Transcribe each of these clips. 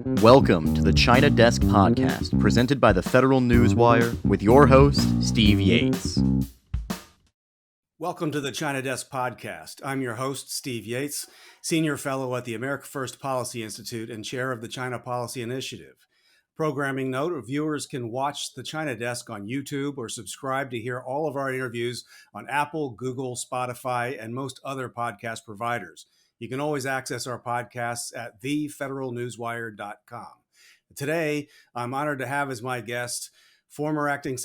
Welcome to the China Desk Podcast, presented by the Federal Newswire, with your host, Steve Yates. Welcome to the China Desk Podcast. I'm your host, Steve Yates, Senior Fellow at the America First Policy Institute and Chair of the China Policy Initiative. Programming note, viewers can watch the China Desk on YouTube or subscribe to hear all of our interviews on Apple, Google, Spotify, and most other podcast providers. You can always access our podcasts at thefederalnewswire.com. Today, I'm honored to have as my guest former acting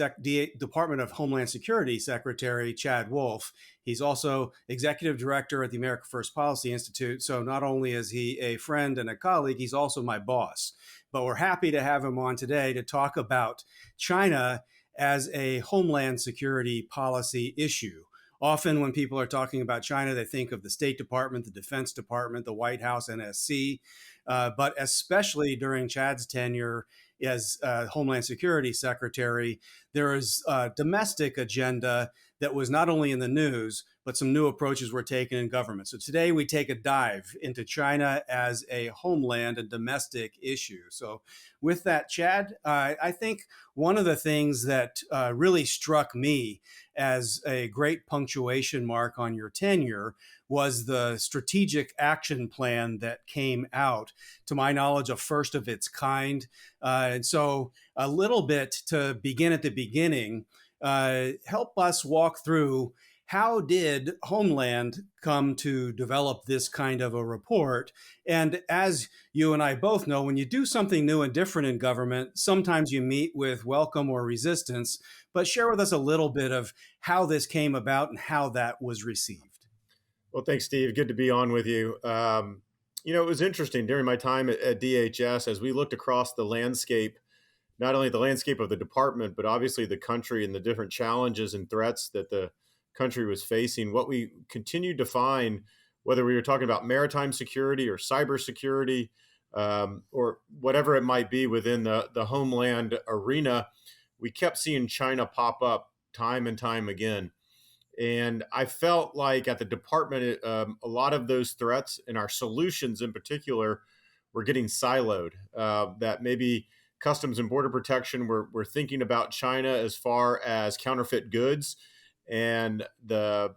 Department of Homeland Security Secretary Chad Wolf. He's also executive director at the America First Policy Institute. So not only is he a friend and a colleague, he's also my boss. But we're happy to have him on today to talk about China as a homeland security policy issue. Often when people are talking about China, they think of the State Department, the Defense Department, the White House, NSC, but especially during Chad's tenure as Homeland Security Secretary, there is a domestic agenda that was not only in the news, but some new approaches were taken in government. So today we take a dive into China as a homeland and domestic issue. So with that, Chad, I think one of the things that really struck me as a great punctuation mark on your tenure was the strategic action plan that came out, to my knowledge, a first of its kind. And so a little bit to begin at the beginning, help us walk through how did Homeland come to develop this kind of a report? And as you and I both know, when you do something new and different in government, sometimes you meet with welcome or resistance, but share with us a little bit of how this came about and how that was received. Well, thanks, Steve. Good to be on with you. It was interesting during my time at DHS as we looked across the landscape, not only the landscape of the department, but obviously the country and the different challenges and threats that the country was facing. What we continued to find, whether we were talking about maritime security or cybersecurity, or whatever it might be within the homeland arena, we kept seeing China pop up time and time again. And I felt like at the department, a lot of those threats and our solutions in particular were getting siloed, that maybe Customs and Border Protection were thinking about China as far as counterfeit goods and the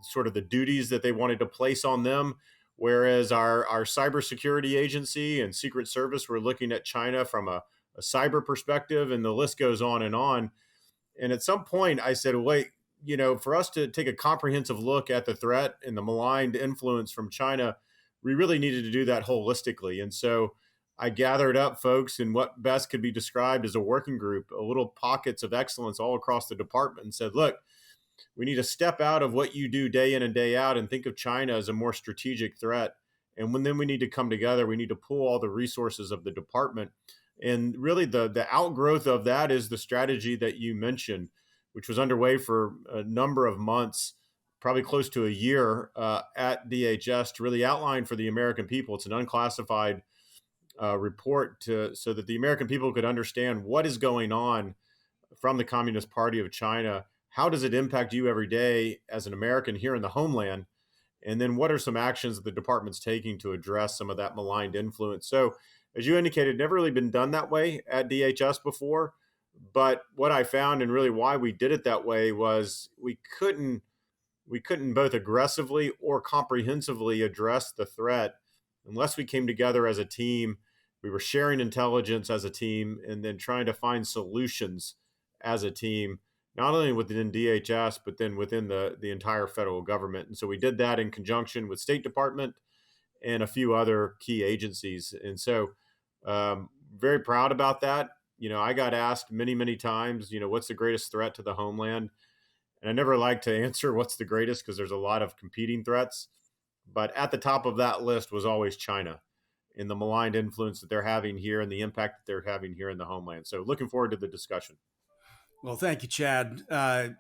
sort of the duties that they wanted to place on them. Whereas our cybersecurity agency and Secret Service were looking at China from a cyber perspective, and the list goes on and on. And at some point I said, wait, for us to take a comprehensive look at the threat and the maligned influence from China, we really needed to do that holistically. And so I gathered up folks in what best could be described as a working group, a little pockets of excellence all across the department, and said, look, we need to step out of what you do day in and day out and think of China as a more strategic threat. And then we need to come together. We need to pool all the resources of the department. And really the outgrowth of that is the strategy that you mentioned, which was underway for a number of months, probably close to a year at DHS, to really outline for the American people. It's an unclassified report so that the American people could understand what is going on from the Communist Party of China. How does it impact you every day as an American here in the homeland? And then what are some actions that the department's taking to address some of that maligned influence? So as you indicated, never really been done that way at DHS before. But what I found, and really why we did it that way, was we couldn't both aggressively or comprehensively address the threat unless we came together as a team. We were sharing intelligence as a team and then trying to find solutions as a team, not only within DHS, but then within the entire federal government. And so we did that in conjunction with State Department and a few other key agencies. And so very proud about that. I got asked many, many times, what's the greatest threat to the homeland? And I never like to answer what's the greatest because there's a lot of competing threats. But at the top of that list was always China and the maligned influence that they're having here and the impact that they're having here in the homeland. So looking forward to the discussion. Well, thank you, Chad.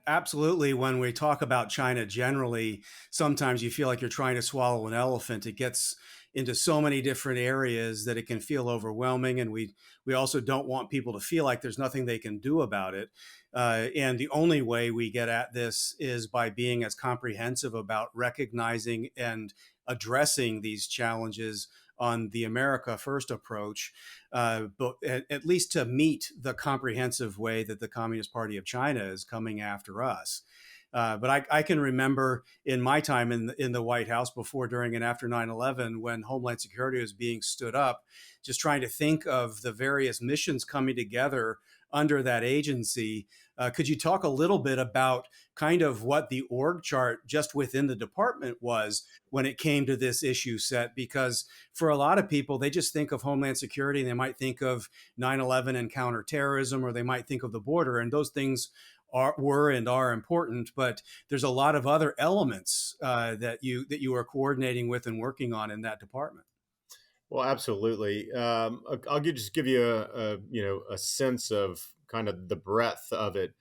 Absolutely. When we talk about China generally, sometimes you feel like you're trying to swallow an elephant. It gets into so many different areas that it can feel overwhelming. And we also don't want people to feel like there's nothing they can do about it. And the only way we get at this is by being as comprehensive about recognizing and addressing these challenges on the America First approach, but at least to meet the comprehensive way that the Communist Party of China is coming after us. But I can remember in my time in the White House before, during, and after 9/11, when Homeland Security was being stood up, just trying to think of the various missions coming together under that agency. Could you talk a little bit about kind of what the org chart just within the department was when it came to this issue set? Because for a lot of people, they just think of Homeland Security and they might think of 9/11 and counterterrorism, or they might think of the border, and those things were and are important, but there's a lot of other elements that you are coordinating with and working on in that department. Well, absolutely. I'll just give you a sense of kind of the breadth of it.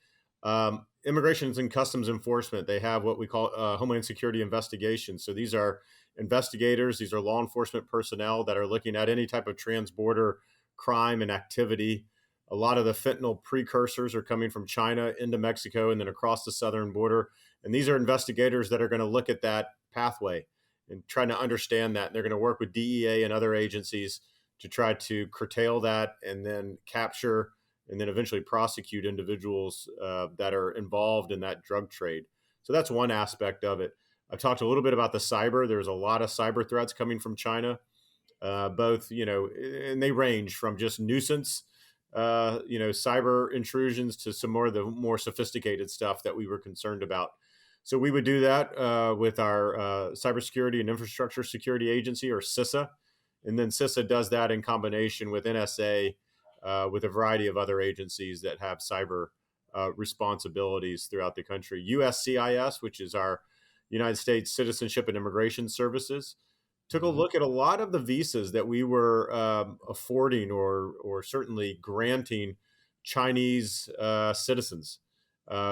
Immigrations and Customs Enforcement, they have what we call Homeland Security investigations. So these are investigators, these are law enforcement personnel that are looking at any type of transborder crime and activity. A lot of the fentanyl precursors are coming from China into Mexico and then across the southern border. And these are investigators that are going to look at that pathway and trying to understand that. And they're going to work with DEA and other agencies to try to curtail that and then capture and then eventually prosecute individuals that are involved in that drug trade. So that's one aspect of it. I've talked a little bit about the cyber. There's a lot of cyber threats coming from China, both, and they range from just nuisance cyber intrusions to some more of the more sophisticated stuff that we were concerned about. So we would do that with our Cybersecurity and Infrastructure Security Agency, or CISA. And then CISA does that in combination with NSA, with a variety of other agencies that have cyber responsibilities throughout the country. USCIS, which is our United States Citizenship and Immigration Services, took a look at a lot of the visas that we were affording or certainly granting Chinese citizens,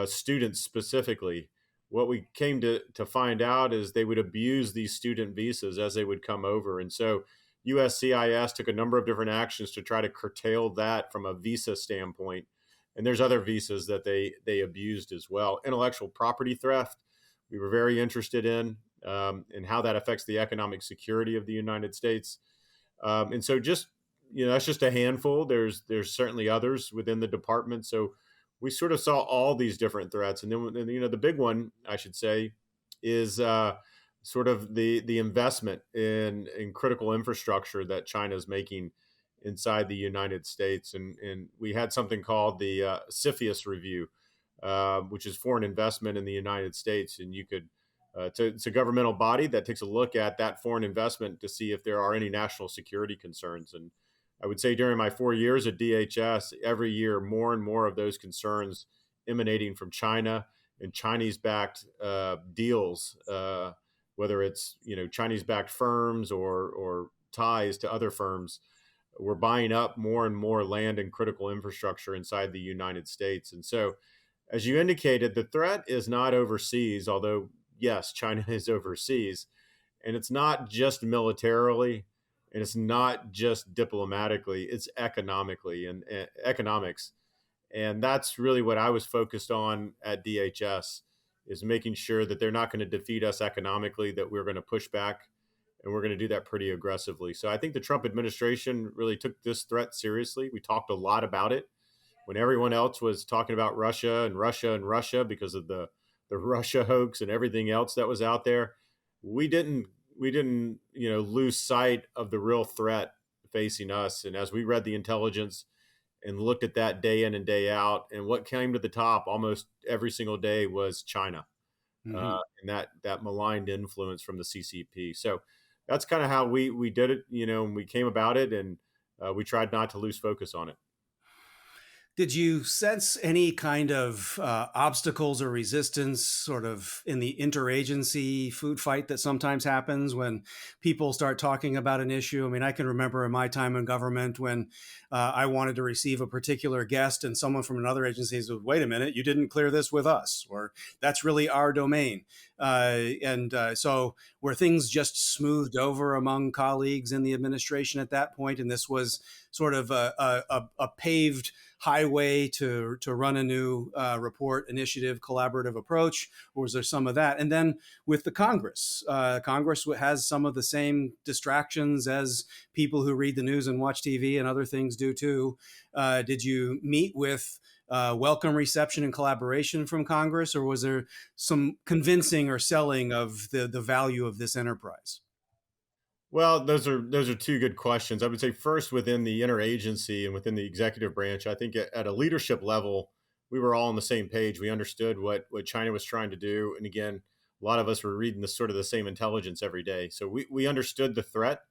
students specifically. What we came to find out is they would abuse these student visas as they would come over. And so USCIS took a number of different actions to try to curtail that from a visa standpoint. And there's other visas that they abused as well. Intellectual property theft, we were very interested in. And how that affects the economic security of the United States. And so that's just a handful. There's certainly others within the department. So we sort of saw all these different threats. And then, the big one, I should say, is sort of the investment in critical infrastructure that China is making inside the United States. And we had something called the CFIUS review, which is foreign investment in the United States. And you could it's a governmental body that takes a look at that foreign investment to see if there are any national security concerns. And I would say during my 4 years at DHS, every year, more and more of those concerns emanating from China and Chinese-backed deals, whether it's Chinese-backed firms or ties to other firms, we're buying up more and more land and critical infrastructure inside the United States. And so, as you indicated, the threat is not overseas, although yes, China is overseas, and it's not just militarily, and it's not just diplomatically, it's economically and economics. And that's really what I was focused on at DHS, is making sure that they're not going to defeat us economically, that we're going to push back, and we're going to do that pretty aggressively. So I think the Trump administration really took this threat seriously. We talked a lot about it when everyone else was talking about Russia and Russia and Russia because of the Russia hoax and everything else that was out there. We didn't lose sight of the real threat facing us. And as we read the intelligence and looked at that day in and day out, and what came to the top almost every single day was China, and that maligned influence from the CCP. So that's kind of how we did it, and we came about it, and we tried not to lose focus on it. Did you sense any kind of obstacles or resistance sort of in the interagency food fight that sometimes happens when people start talking about an issue? I mean, I can remember in my time in government when I wanted to receive a particular guest and someone from another agency said, wait a minute, you didn't clear this with us, or that's really our domain. So were things just smoothed over among colleagues in the administration at that point? And this was sort of a paved highway to run a new report, initiative, collaborative approach, or was there some of that? And then with the Congress, Congress has some of the same distractions as people who read the news and watch TV and other things do too. Did you meet with welcome reception and collaboration from Congress, or was there some convincing or selling of the value of this enterprise? Well, those are two good questions. I would say first within the interagency and within the executive branch, I think at a leadership level, we were all on the same page. We understood what China was trying to do, and again, a lot of us were reading the sort of the same intelligence every day, so we understood the threat.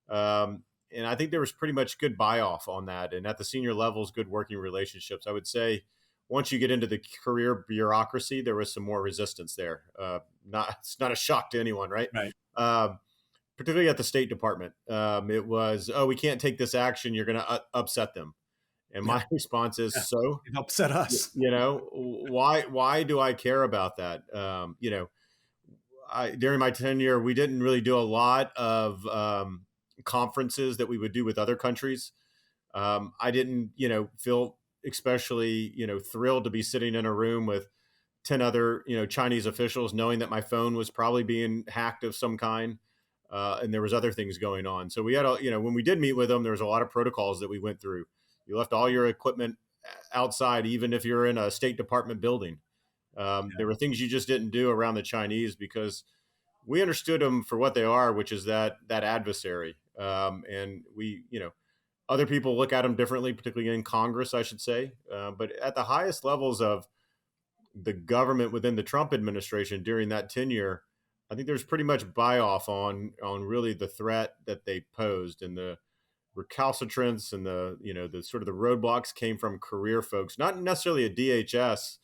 And I think there was pretty much good buy off on that. And at the senior levels, good working relationships. I would say once you get into the career bureaucracy, there was some more resistance there. It's not a shock to anyone, right? Right. Particularly at the State Department. It was, oh, we can't take this action. You're going to upset them. And my response is, so it upset us. Why do I care about that? During my tenure, we didn't really do a lot of conferences that we would do with other countries. I didn't, feel especially, thrilled to be sitting in a room with 10 other, Chinese officials, knowing that my phone was probably being hacked of some kind. And there was other things going on. So we had, when we did meet with them, there was a lot of protocols that we went through. You left all your equipment outside, even if you're in a State Department building. There were things you just didn't do around the Chinese because we understood them for what they are, which is that adversary. And we, other people look at them differently, particularly in Congress, I should say. But at the highest levels of the government within the Trump administration during that tenure, I think there's pretty much buy off on really the threat that they posed, and the recalcitrance and the sort of the roadblocks came from career folks, not necessarily a DHS.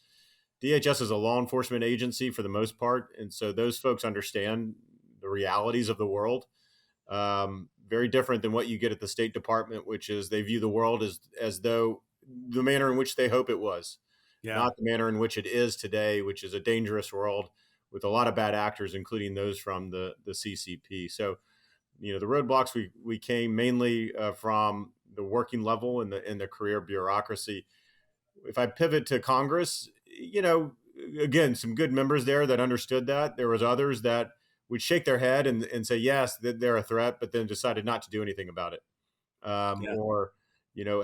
DHS is a law enforcement agency for the most part, and so those folks understand the realities of the world. Very different than what you get at the State Department, which is they view the world as though the manner in which they hope it was, not the manner in which it is today, which is a dangerous world with a lot of bad actors, including those from the CCP. So, the roadblocks we came mainly from the working level and the career bureaucracy. If I pivot to Congress, again, some good members there that understood that. There was others that would shake their head and say, yes, they're a threat, but then decided not to do anything about it. Or,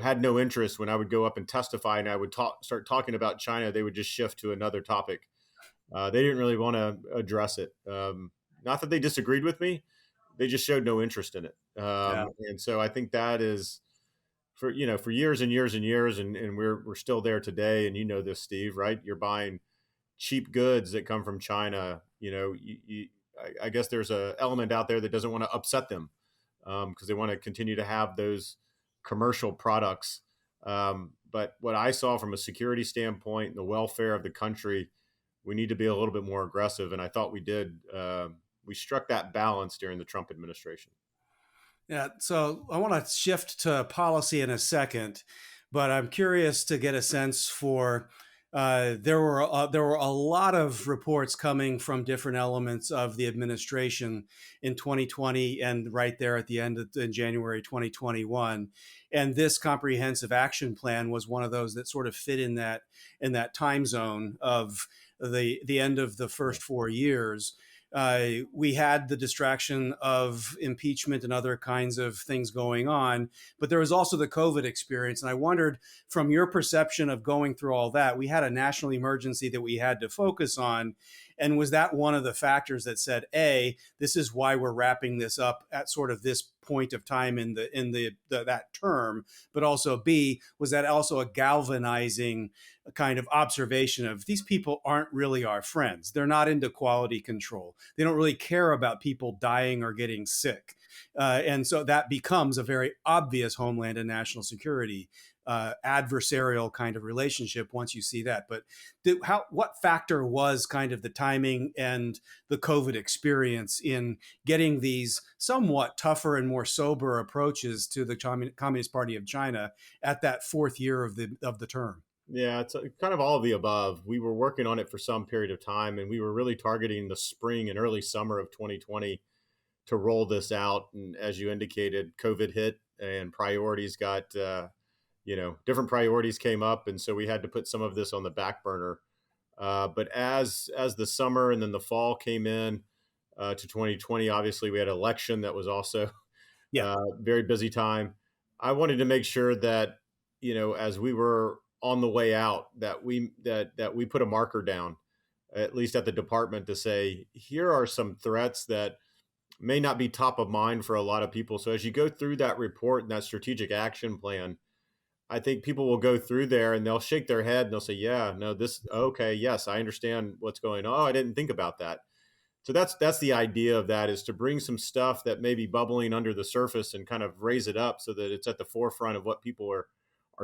had no interest when I would go up and testify and I would start talking about China, they would just shift to another topic. They didn't really want to address it. Not that they disagreed with me. They just showed no interest in it. And so I think that is for years and years and years. And we're still there today. And this, Steve, right? You're buying cheap goods that come from China. I guess there's a element out there that doesn't want to upset them because they want to continue to have those commercial products. But what I saw from a security standpoint and the welfare of the country, we need to be a little bit more aggressive. And I thought we did. We struck that balance during the Trump administration. Yeah. So I want to shift to policy in a second, but I'm curious to get a sense for there were a lot of reports coming from different elements of the administration in 2020 and right there at the end in January 2021. And this comprehensive action plan was one of those that sort of fit in that time zone of the end of the first 4 years. We had the distraction of impeachment and other kinds of things going on, but there was also the COVID experience. And I wondered, from your perception of going through all that, we had a national emergency that we had to focus on. And was that one of the factors that said, A, this is why we're wrapping this up at sort of this point of time in that term, but also B, was that also a galvanizing kind of observation of these people aren't really our friends. They're not into quality control. They don't really care about people dying or getting sick. And so that becomes a very obvious homeland and national security adversarial kind of relationship once you see that. But what factor was kind of the timing and the COVID experience in getting these somewhat tougher and more sober approaches to the Communist Party of China at that fourth year of the term? Yeah, it's kind of all of the above. We were working on it for some period of time, and we were really targeting the spring and early summer of 2020 to roll this out. And as you indicated, COVID hit and priorities got different priorities came up, and so we had to put some of this on the back burner. But as the summer and then the fall came in to 2020, obviously we had an election that was also Yeah. very busy time. I wanted to make sure that as we were on the way out, that we put a marker down, at least at the department, to say here are some threats that may not be top of mind for a lot of people. So as you go through that report and that strategic action plan, I think people will go through there and they'll shake their head and they'll say, "Yeah, no, this okay, yes, I understand what's going on. Oh, I didn't think about that." So that's the idea of that, is to bring some stuff that may be bubbling under the surface and kind of raise it up so that it's at the forefront of what people are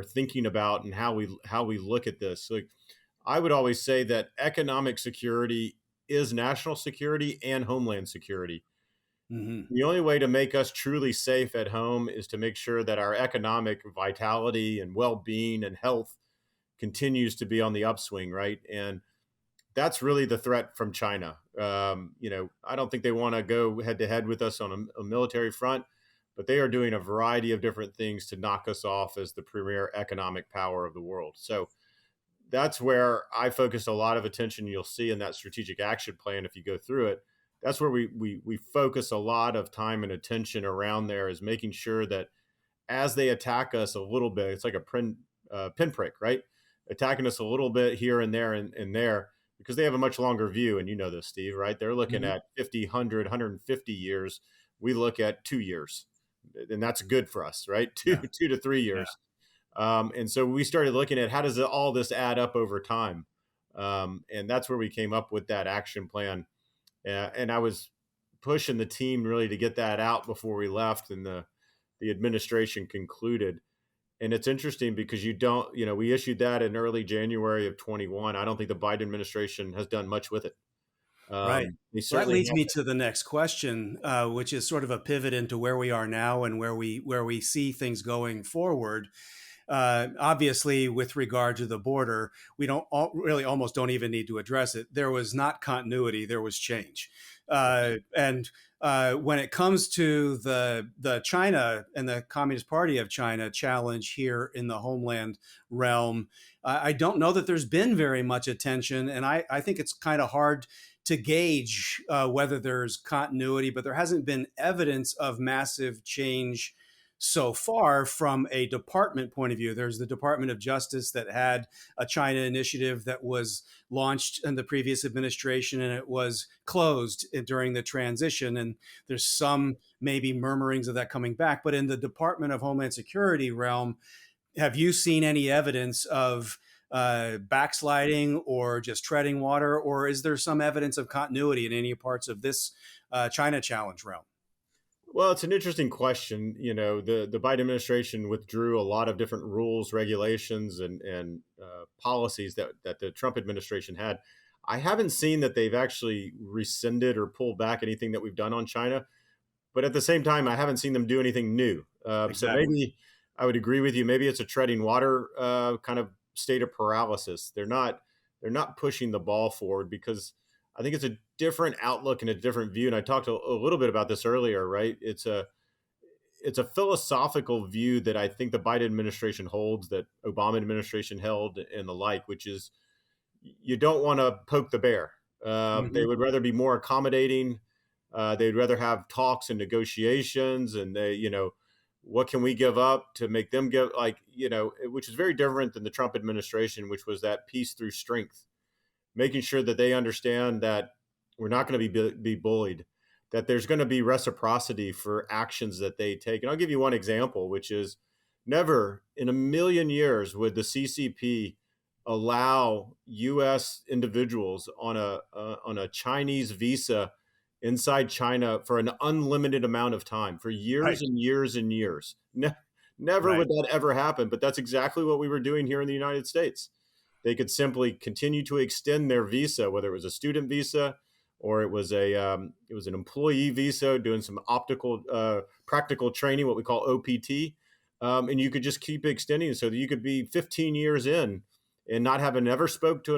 thinking about and how we look at this. Like, I would always say that economic security is national security and homeland security. Hmm. The only way to make us truly safe at home is to make sure that our economic vitality and well-being and health continues to be on the upswing, right? And that's really the threat from China. I don't think they want to go head to head with us on a military front, but they are doing a variety of different things to knock us off as the premier economic power of the world. So that's where I focused a lot of attention. You'll see in that strategic action plan, if you go through it, that's where we focus a lot of time and attention around there, is making sure that as they attack us a little bit, it's like a pinprick, right? Attacking us a little bit here and there and there, because they have a much longer view. And you know this, Steve, right? They're looking Hmm. at 50, 100, 150 years. We look at 2 years, and that's good for us, right? Two, Yeah. 2 to 3 years. And so we started looking at how does all this add up over time. And that's where we came up with that action plan. And I was pushing the team really to get that out before we left, and the administration concluded. And it's interesting because we issued that in early January of 21. I don't think the Biden administration has done much with it. Right. They Well, that certainly leads have. me to the next question, which is sort of a pivot into where we are now and where we see things going forward. Obviously, with regard to the border, we really almost don't even need to address it. There was not continuity; there was change. And when it comes to the China and the Communist Party of China challenge here in the homeland realm, I don't know that there's been very much attention, and I think it's kind of hard to gauge whether there's continuity, but there hasn't been evidence of massive change so far from a department point of view. There's the Department of Justice that had a China initiative that was launched in the previous administration, and it was closed during the transition. And there's some maybe murmurings of that coming back. But in the Department of Homeland Security realm, have you seen any evidence of backsliding or just treading water, or is there some evidence of continuity in any parts of this China challenge realm? Well, it's an interesting question. The Biden administration withdrew a lot of different rules, regulations, and policies that the Trump administration had. I haven't seen that they've actually rescinded or pulled back anything that we've done on China. But at the same time, I haven't seen them do anything new. So Exactly. maybe I would agree with you. Maybe it's a treading water kind of state of paralysis. They're not pushing the ball forward because I think it's a different outlook and a different view. And I talked a little bit about this earlier, right? It's a philosophical view that I think the Biden administration holds, that Obama administration held, and the like, which is you don't want to poke the bear. They Hmm. would rather be more accommodating. They'd rather have talks and negotiations, and what can we give up to make them give, which is very different than the Trump administration, which was that peace through strength, making sure that they understand that we're not going to be bullied, that there's going to be reciprocity for actions that they take. And I'll give you one example, which is never in a million years would the CCP allow U.S. individuals on a Chinese visa inside China for an unlimited amount of time for years Right. and years and years. Never Right. would that ever happen. But that's exactly what we were doing here in the United States. They could simply continue to extend their visa, whether it was a student visa or it was an employee visa, doing some optical practical training, what we call OPT, and you could just keep extending it so that you could be 15 years in and not having ever spoke to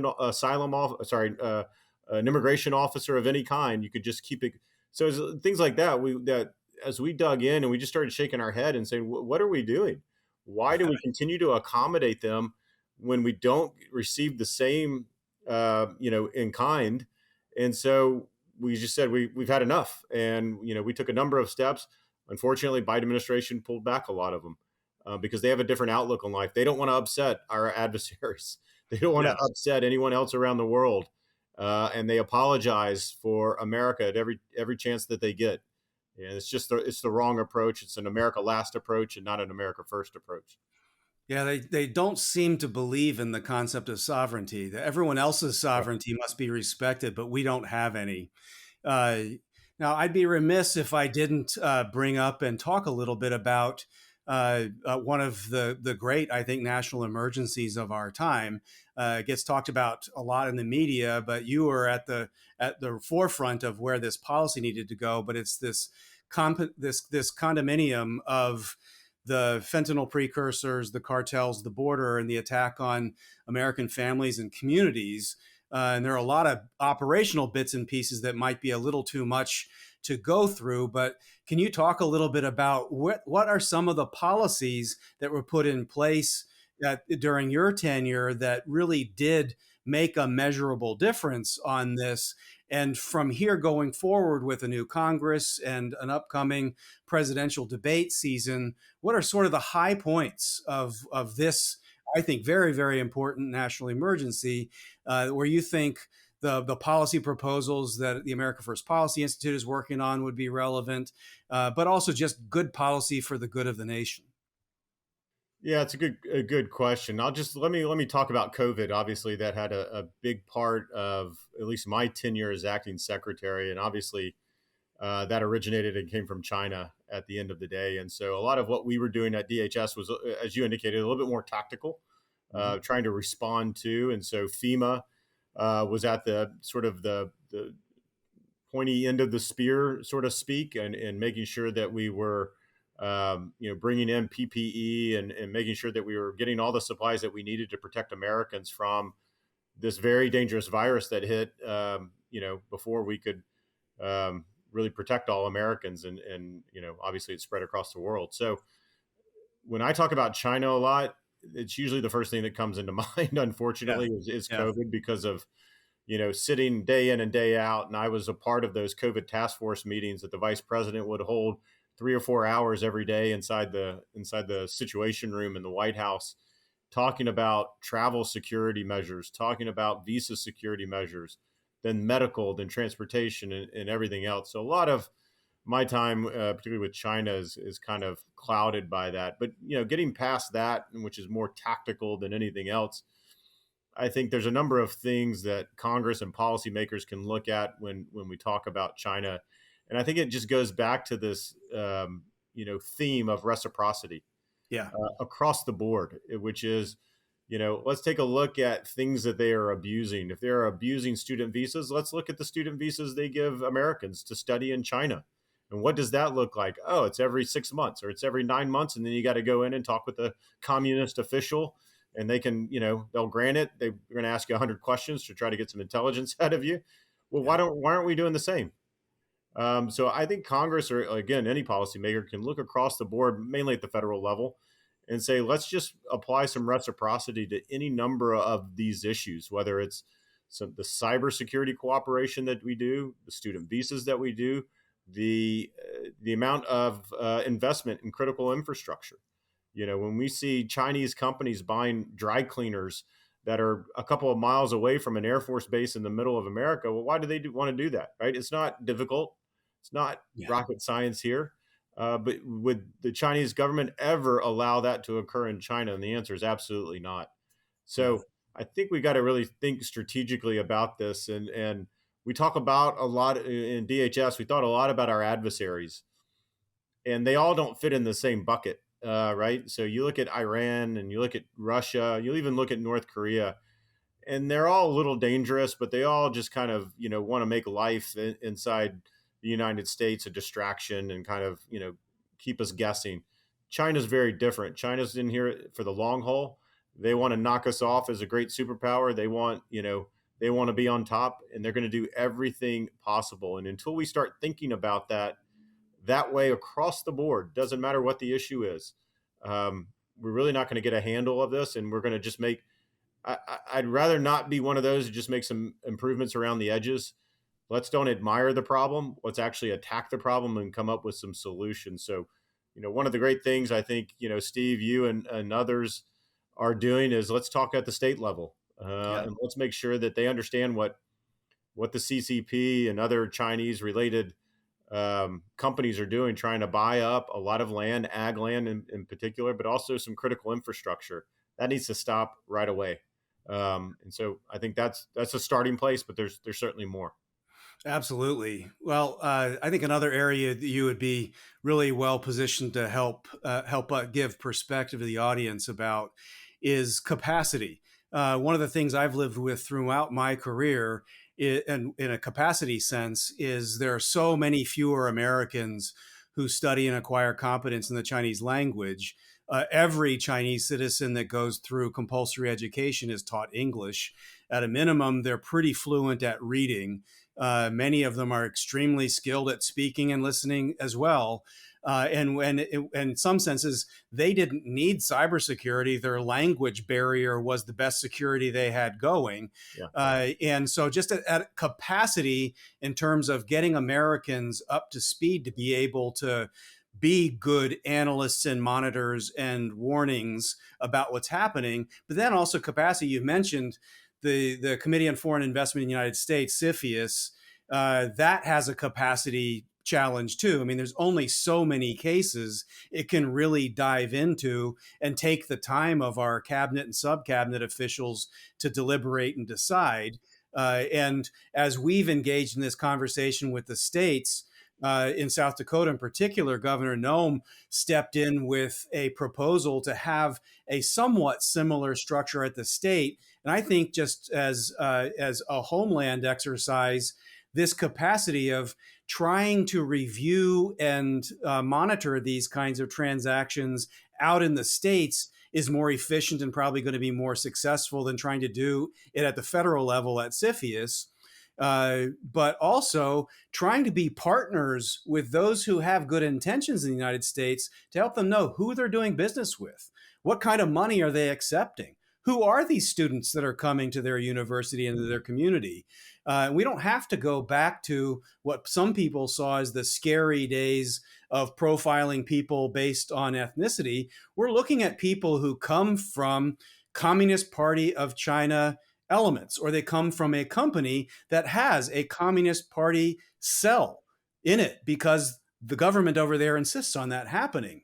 an immigration officer of any kind. You could just keep it. So things like that. As we dug in and we just started shaking our head and saying, "What are we doing? Why do we continue to accommodate them when we don't receive the same, in kind? And so we just said we've had enough, and we took a number of steps. Unfortunately, Biden administration pulled back a lot of them because they have a different outlook on life. They don't want to upset our adversaries. They don't want to Yes. upset anyone else around the world, and they apologize for America at every chance that they get. And it's the wrong approach. It's an America last approach and not an America first approach. Yeah, they don't seem to believe in the concept of sovereignty. That everyone else's Right. sovereignty must be respected, but we don't have any. Uh, Now, I'd be remiss if I didn't bring up and talk a little bit about one of the great, I think, national emergencies of our time. It gets talked about a lot in the media, but you were at the forefront of where this policy needed to go. But it's this condominium of the fentanyl precursors, the cartels, the border, and the attack on American families and communities. And there are a lot of operational bits and pieces that might be a little too much to go through. But can you talk a little bit about what are some of the policies that were put in place during your tenure that really did make a measurable difference on this? And from here going forward with a new Congress and an upcoming presidential debate season, what are sort of the high points of this, I think, very, very important national emergency where you think the policy proposals that the America First Policy Institute is working on would be relevant, but also just good policy for the good of the nation? Yeah, it's a good question. Let me talk about COVID. Obviously, that had a big part of at least my tenure as acting secretary, and obviously that originated and came from China at the end of the day. And so a lot of what we were doing at DHS was, as you indicated, a little bit more tactical, Mhm. trying to respond to. And so FEMA was at the sort of the pointy end of the spear, sort of speak, and making sure that we were, bringing in PPE and making sure that we were getting all the supplies that we needed to protect Americans from this very dangerous virus that hit, before we could really protect all Americans. And obviously it spread across the world. So when I talk about China a lot, it's usually the first thing that comes into mind, Yeah, unfortunately, is yeah, COVID because of sitting day in and day out. And I was a part of those COVID task force meetings that the vice president would hold 3 or 4 hours every day inside the Situation Room in the White House, talking about travel security measures, talking about visa security measures, then medical, then transportation, and everything else. So a lot of my time, particularly with China, is kind of clouded by that. But getting past that, which is more tactical than anything else, I think there's a number of things that Congress and policymakers can look at when we talk about China, and I think it just goes back to this theme of reciprocity yeah, across the board, which is let's take a look at things that they are abusing. If they're abusing student visas, let's look at the student visas they give Americans to study in China. And what does that look like? Oh, it's every 6 months or it's every 9 months. And then you got to go in and talk with a communist official and they can, they'll grant it. They're going to ask you 100 questions to try to get some intelligence out of you. Well, yeah. why aren't we doing the same? So I think Congress, or again, any policymaker, can look across the board, mainly at the federal level, and say, let's just apply some reciprocity to any number of these issues, whether it's the cybersecurity cooperation that we do, the student visas that we do, the amount of investment in critical infrastructure. When we see Chinese companies buying dry cleaners that are a couple of miles away from an Air Force base in the middle of America, well, why do they want to do that? Right? It's not difficult. It's not Yeah. rocket science here. But would the Chinese government ever allow that to occur in China? And the answer is absolutely not. Yeah. So I think we got to really think strategically about this. And we talk about a lot in DHS. We thought a lot about our adversaries, and they all don't fit in the same bucket, right? So you look at Iran and you look at Russia. You even look at North Korea, and they're all a little dangerous, but they all just kind of want to make life inside the United States a distraction and kind of keep us guessing. China's very different. China's in here for the long haul. They want to knock us off as a great superpower. They want to be on top, and they're going to do everything possible. And until we start thinking about that way across the board, doesn't matter what the issue is, um, we're really not going to get a handle of this, and we're going to just make. I'd rather not be one of those who just make some improvements around the edges. Let's don't admire the problem. Let's actually attack the problem and come up with some solutions. So, one of the great things I think, Steve, you and others are doing is let's talk at the state level, Yeah. and let's make sure that they understand what the CCP and other Chinese related companies are doing, trying to buy up a lot of land, ag land in particular, but also some critical infrastructure. That needs to stop right away. And so I think that's a starting place, but there's certainly more. Absolutely. Well, I think another area that you would be really well positioned to help give perspective to the audience about is capacity. One of the things I've lived with throughout my career, and in a capacity sense, is there are so many fewer Americans who study and acquire competence in the Chinese language. Every Chinese citizen that goes through compulsory education is taught English. At a minimum, they're pretty fluent at reading. Many of them are extremely skilled at speaking and listening as well. And when, in some senses, they didn't need cybersecurity. Their language barrier was the best security they had going. Yeah. And so just at capacity in terms of getting Americans up to speed to be able to be good analysts and monitors and warnings about what's happening, but then also capacity. You mentioned the Committee on Foreign Investment in the United States, CFIUS, that has a capacity challenge too. I mean, there's only so many cases it can really dive into and take the time of our cabinet and sub-cabinet officials to deliberate and decide. And as we've engaged in this conversation with the states, in South Dakota in particular, Governor Noem stepped in with a proposal to have a somewhat similar structure at the state. And I think just as a homeland exercise, this capacity of trying to review and monitor these kinds of transactions out in the states is more efficient and probably going to be more successful than trying to do it at the federal level at CFIUS. But also trying to be partners with those who have good intentions in the United States to help them know who they're doing business with. What kind of money are they accepting? Who are these students that are coming to their university and to their community? We don't have to go back to what some people saw as the scary days of profiling people based on ethnicity. We're looking at people who come from Communist Party of China elements, or they come from a company that has a Communist Party cell in it because the government over there insists on that happening.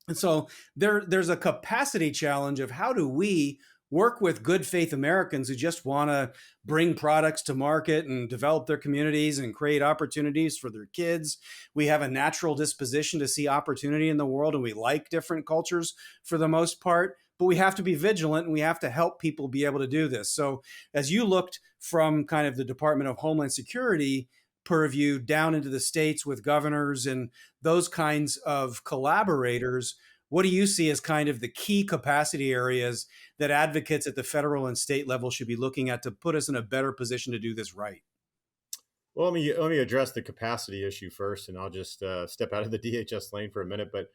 And so there's a capacity challenge of how do we work with good faith Americans who just want to bring products to market and develop their communities and create opportunities for their kids. We have a natural disposition to see opportunity in the world, and we like different cultures for the most part, but we have to be vigilant and we have to help people be able to do this. So as you looked from kind of the Department of Homeland Security purview down into the states with governors and those kinds of collaborators, what do you see as kind of the key capacity areas that advocates at the federal and state level should be looking at to put us in a better position to do this right? Well, let me address the capacity issue first, and I'll just step out of the DHS lane for a minute. But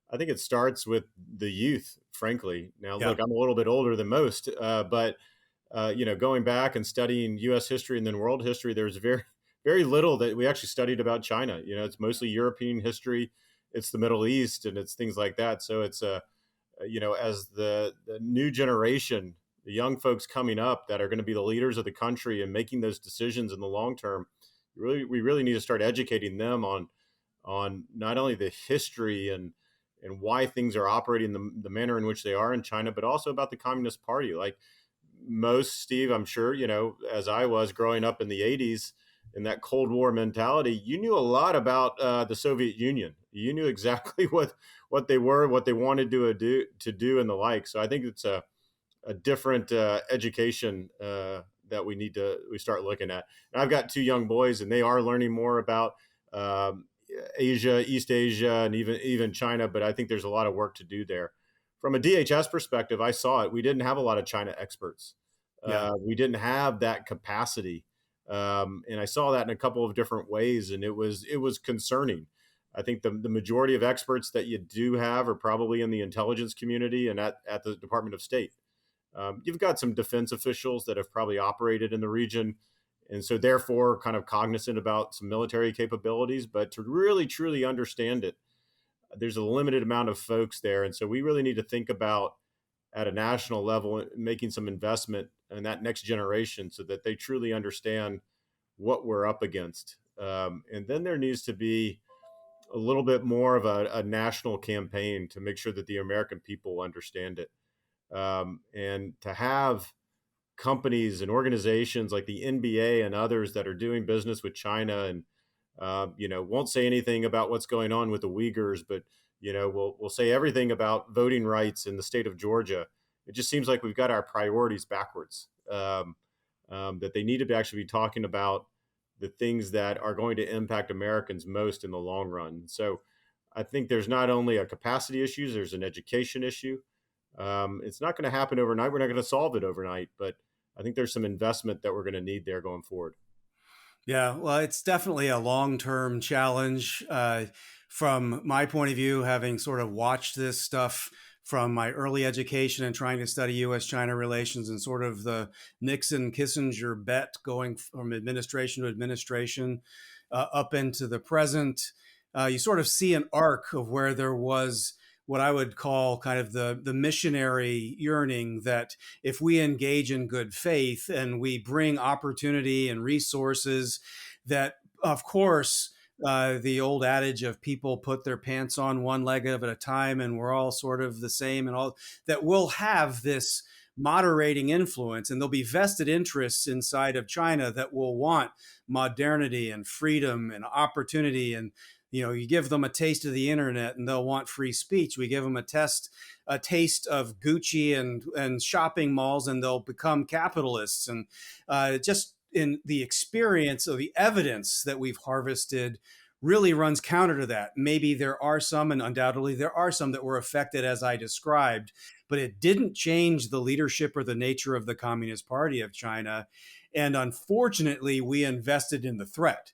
I think it starts with the youth, frankly. Now, Yeah. look, I'm a little bit older than most, but going back and studying U.S. history and then world history, there's very little that we actually studied about China. It's mostly European history, it's the Middle East, and it's things like that. So it's as the new generation, the young folks coming up that are going to be the leaders of the country and making those decisions in the long term, we really need to start educating them on not only the history and why things are operating the manner in which they are in China, but also about the Communist Party. Like most, Steve, I'm sure, as I was growing up in the 80s in that Cold War mentality, you knew a lot about the Soviet Union. You knew exactly what they were, what they wanted to do and the like. So I think it's a different education that we start looking at. And I've got two young boys, and they are learning more about Asia, East Asia, and even China. But I think there's a lot of work to do there. From a DHS perspective, I saw it. We didn't have a lot of China experts. Yeah. We didn't have that capacity, and I saw that in a couple of different ways, and it was concerning. I think the majority of experts that you do have are probably in the intelligence community and at the Department of State. You've got some defense officials that have probably operated in the region, and so therefore kind of cognizant about some military capabilities. But to really truly understand it, there's a limited amount of folks there, and so we really need to think about at a national level making some investment in that next generation so that they truly understand what we're up against. And then there needs to be a little bit more of a national campaign to make sure that the American people understand it. And to have companies and organizations like the NBA and others that are doing business with China and won't say anything about what's going on with the Uyghurs, but we'll say everything about voting rights in the state of Georgia. It just seems like we've got our priorities backwards. That they need to actually be talking about the things that are going to impact Americans most in the long run. So I think there's not only a capacity issue, there's an education issue. It's not going to happen overnight. We're not going to solve it overnight, but I think there's some investment that we're going to need there going forward. Yeah, well, it's definitely a long-term challenge. From my point of view, having sort of watched this stuff from my early education and trying to study U.S.-China relations and sort of the Nixon-Kissinger bet going from administration to administration up into the present, you sort of see an arc of where there was what I would call kind of the missionary yearning that if we engage in good faith and we bring opportunity and resources, that of course the old adage of people put their pants on one leg at a time and we're all sort of the same and all that will have this moderating influence, and there'll be vested interests inside of China that will want modernity and freedom and opportunity. And you give them a taste of the internet and they'll want free speech. We give them a taste of Gucci and shopping malls and they'll become capitalists. And just in the experience of the evidence that we've harvested really runs counter to that. Maybe there are some, and undoubtedly there are some that were affected as I described, but it didn't change the leadership or the nature of the Communist Party of China. And unfortunately, we invested in the threat.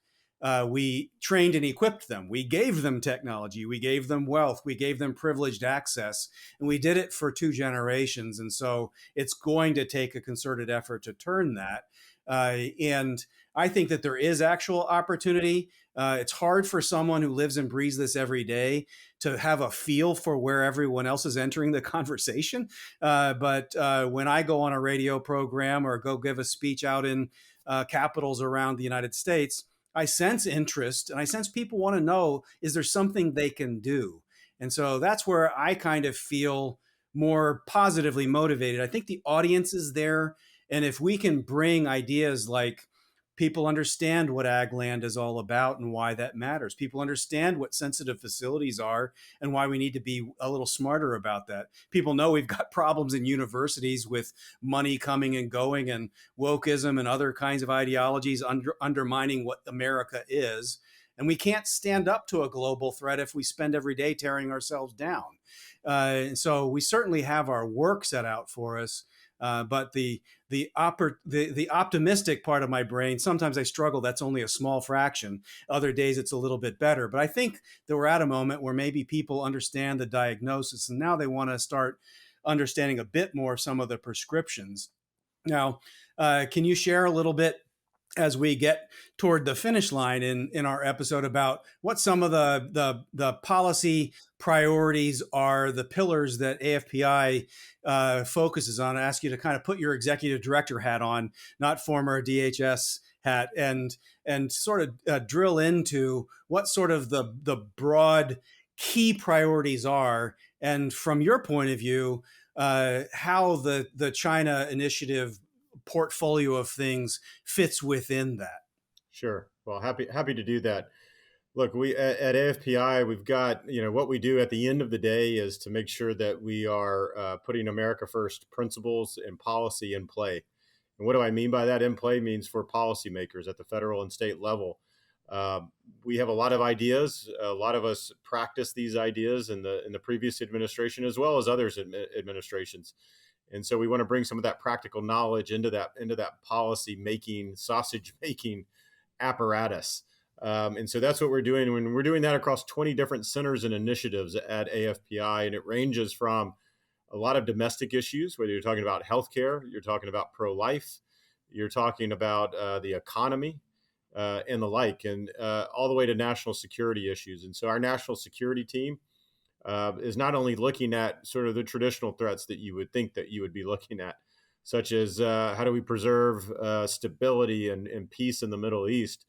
We trained and equipped them. We gave them technology. We gave them wealth. We gave them privileged access. And we did it for 2 generations. And so it's going to take a concerted effort to turn that. And I think that there is actual opportunity. It's hard for someone who lives and breathes this every day to have a feel for where everyone else is entering the conversation. But when I go on a radio program or go give a speech out in capitals around the United States, I sense interest and I sense people want to know, is there something they can do? And so that's where I kind of feel more positively motivated. I think the audience is there. And if we can bring ideas like people understand what ag land is all about and why that matters. People understand what sensitive facilities are and why we need to be a little smarter about that. People know we've got problems in universities with money coming and going and wokeism and other kinds of ideologies undermining what America is. And we can't stand up to a global threat if we spend every day tearing ourselves down. And so we certainly have our work set out for us. But the optimistic part of my brain, sometimes I struggle. That's only a small fraction. Other days it's a little bit better. But I think that we're at a moment where maybe people understand the diagnosis and now they want to start understanding a bit more some of the prescriptions. Now, can you share a little bit as we get toward the finish line in our episode about what some of the policy priorities are, the pillars that AFPI focuses on? I ask you to kind of put your executive director hat on, not former DHS hat, and sort of drill into what sort of the broad key priorities are, and from your point of view, how the China initiative portfolio of things fits within that. Sure. Well, happy to do that. Look, we at AFPI, we've got, what we do at the end of the day is to make sure that we are putting America first principles and policy in play. And what do I mean by that? In play means for policymakers at the federal and state level. We have a lot of ideas. A lot of us practice these ideas in the previous administration as well as others administrations. And so we want to bring some of that practical knowledge into that policy making, sausage making apparatus. And so that's what we're doing when we're doing that across 20 different centers and initiatives at AFPI. And it ranges from a lot of domestic issues, whether you're talking about healthcare, you're talking about pro-life, you're talking about the economy and the like, and all the way to national security issues. And so our national security team is not only looking at sort of the traditional threats that you would think that you would be looking at, such as how do we preserve stability and peace in the Middle East,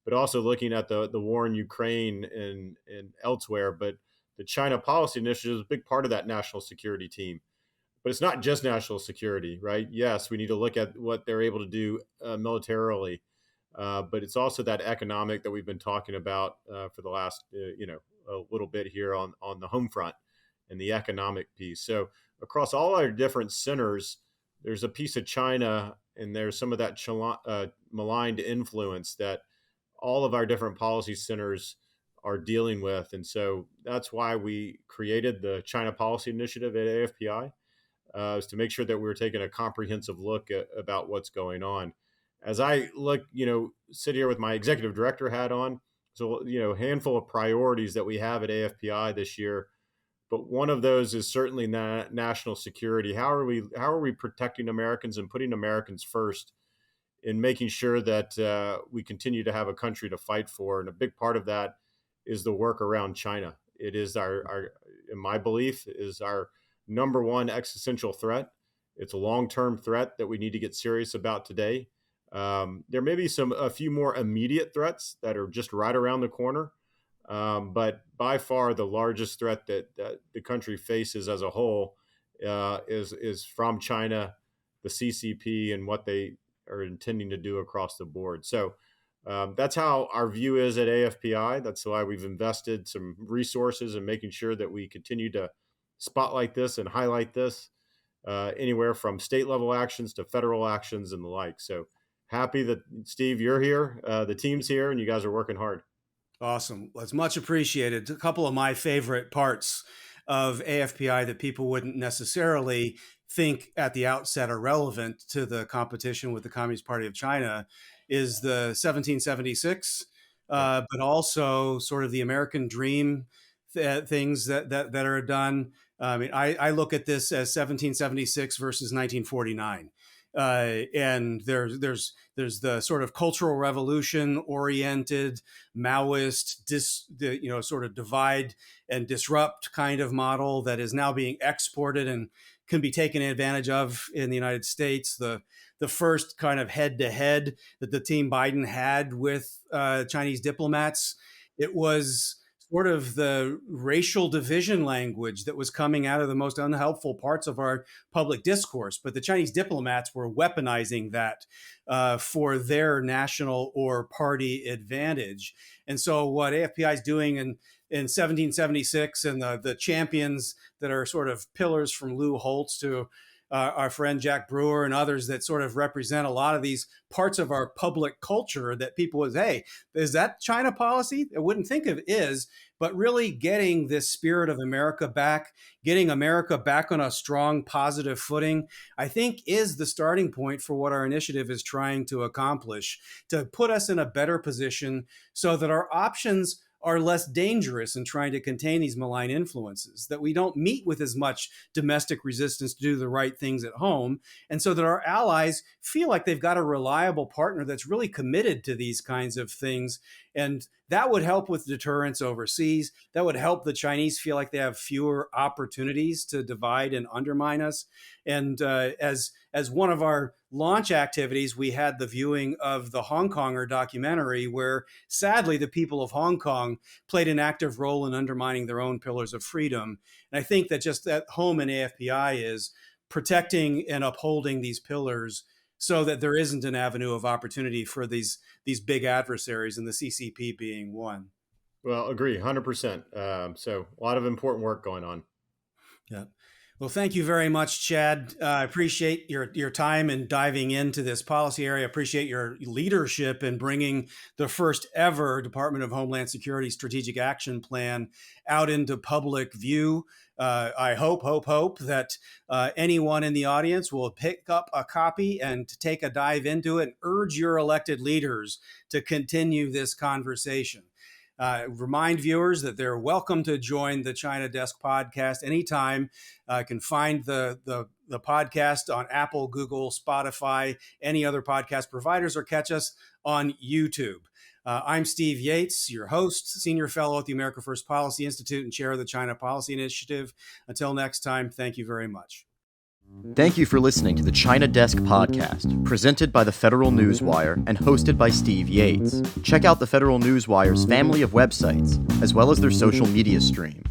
but also looking at the war in Ukraine and elsewhere. But the China Policy Initiative is a big part of that national security team. But it's not just national security, right? Yes, we need to look at what they're able to do militarily, but it's also that economic that we've been talking about for the last, a little bit here on the home front and the economic piece. So across all our different centers, there's a piece of China, and there's some of that maligned influence that all of our different policy centers are dealing with. And so that's why we created the China Policy Initiative at AFPI, is to make sure that we're taking a comprehensive look about what's going on. As I look, sit here with my executive director hat on, so, a handful of priorities that we have at AFPI this year, but one of those is certainly national security. How are we protecting Americans and putting Americans first in making sure that we continue to have a country to fight for? And a big part of that is the work around China. It is in my belief, is our number one existential threat. It's a long-term threat that we need to get serious about today. There may be a few more immediate threats that are just right around the corner, but by far the largest threat that the country faces as a whole is from China, the CCP, and what they are intending to do across the board. So that's how our view is at AFPI. That's why we've invested some resources in making sure that we continue to spotlight this and highlight this, anywhere from state level actions to federal actions and the like. So happy that, Steve, you're here, the team's here, and you guys are working hard. Awesome. Well, it's much appreciated. A couple of my favorite parts of AFPI that people wouldn't necessarily think at the outset are relevant to the competition with the Communist Party of China is the 1776, but also sort of the American dream things that are done. I mean, I look at this as 1776 versus 1949. And there's the sort of cultural revolution oriented Maoist, sort of divide and disrupt kind of model that is now being exported and can be taken advantage of in the United States. The first kind of head to head that the team Biden had with Chinese diplomats, it was sort of the racial division language that was coming out of the most unhelpful parts of our public discourse. But the Chinese diplomats were weaponizing that for their national or party advantage. And so what AFPI is doing in 1776 and the champions that are sort of pillars from Lou Holtz to our friend Jack Brewer and others that sort of represent a lot of these parts of our public culture that people would, hey, is that China policy? I wouldn't think of it is, but really getting this spirit of America back, getting America back on a strong, positive footing, I think is the starting point for what our initiative is trying to accomplish, to put us in a better position so that our options are less dangerous in trying to contain these malign influences, that we don't meet with as much domestic resistance to do the right things at home, and so that our allies feel like they've got a reliable partner that's really committed to these kinds of things. And that would help with deterrence overseas. That would help the Chinese feel like they have fewer opportunities to divide and undermine us. And as one of our launch activities, we had the viewing of the Hong Konger documentary, where sadly the people of Hong Kong played an active role in undermining their own pillars of freedom. And I think that just at home in AFPI is protecting and upholding these pillars so that there isn't an avenue of opportunity for these big adversaries, and the CCP being one. Well, agree, 100%. So a lot of important work going on. Yeah. Well, thank you very much, Chad. I appreciate your time in diving into this policy area. Appreciate your leadership in bringing the first ever Department of Homeland Security Strategic Action Plan out into public view. I hope that anyone in the audience will pick up a copy and take a dive into it and urge your elected leaders to continue this conversation. Remind viewers that they're welcome to join the China Desk podcast anytime. You can find the podcast on Apple, Google, Spotify, any other podcast providers, or catch us on YouTube. I'm Steve Yates, your host, Senior Fellow at the America First Policy Institute and Chair of the China Policy Initiative. Until next time, thank you very much. Thank you for listening to the China Desk podcast, presented by the Federal Newswire and hosted by Steve Yates. Check out the Federal Newswire's family of websites, as well as their social media stream.